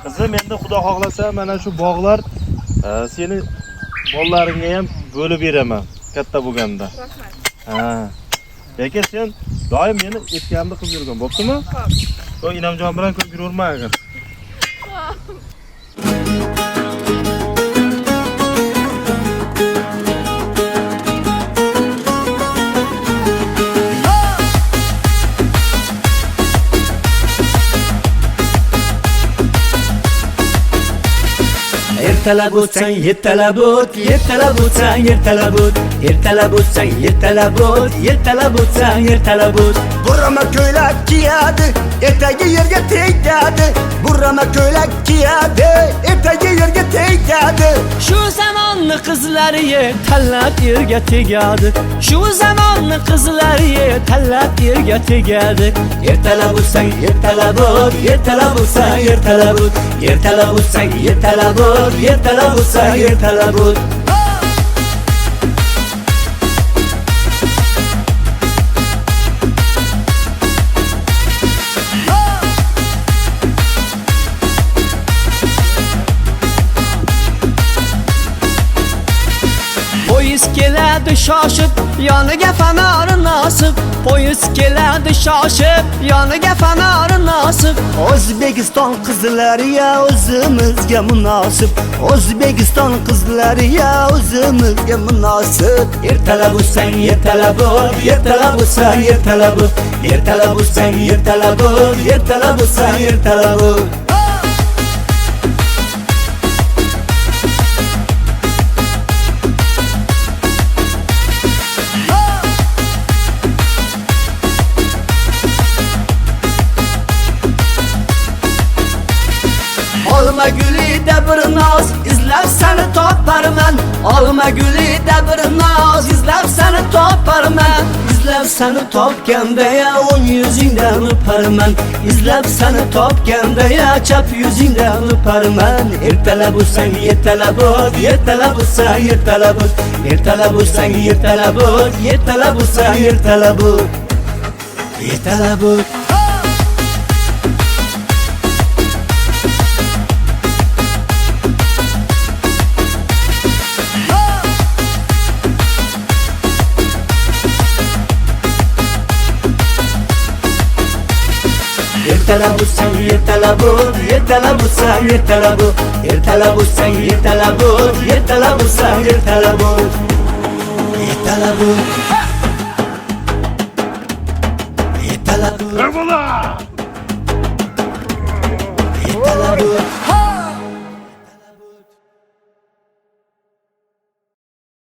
Qizim, endi Xudo xohlasa mana shu bog'lar seni bolalaringga ham bo'lib beraman katta bo'lganda. Rahmat. Ha. Lekin sen doim meni etganimni qilib yurgan, bo'ptimi? Xo'p. To'y Inamjon bilan ko'p yurmayman. Ertalab o'tsang ertalab o't, ertalab o'tsang ertalab o't, ertalab o'tsang ertalab o't, ertalab o'tsang ertalab o't. Burama ko'ylak kiyadi, etagi yerga tegadi. Burama ko'ylak kiyadi, etagi yerga tegadi. Shu zamonni qizlari tanlab yerga tegadi. Shu zamonni qizlari tanlab yerga tegadi. Ertalab o'tsang ertalab o't, ertalab o'tsang ertalab o't, ertalab o'tsang ertalab o't, ertalab o'tsang ertalab o't. Poyez keladi shoshib, yoniga fanori nosib. Poyez keladi shoshib, yoniga fanori nosib. O'zbekiston qizlari ya o'zimizga munosib. O'zbekiston qizlari ya o'zimizga munosib. Ertalab o'tsang ertalab o't, ertalab o'tsang ertalab o't, ertalab o'tsang ertalab o't, ertalab o'tsang ertalab o't. Olma gülida bir noz, izlab seni toparman. Olma gülida bir noz, izlab seni toparman. İzlab seni topganda ya o'ng yuzingdan o'parman. İzlab seni topganda ya chap yuzingdan o'parman. Ertalab o'tsang ertalab o't, ertalab o'tsang ertalab o't, ertalab o'tsang ertalab o't, ertalab o'tsang ertalab o't, ertalab o't. Ertalab o'tsang ertalab o't, ertalab o'tsang ertalab o't, ertalab o'tsang ertalab o't, ertalab o'tsang ertalab o't, ertalab o't, ertalab o't. Bravo!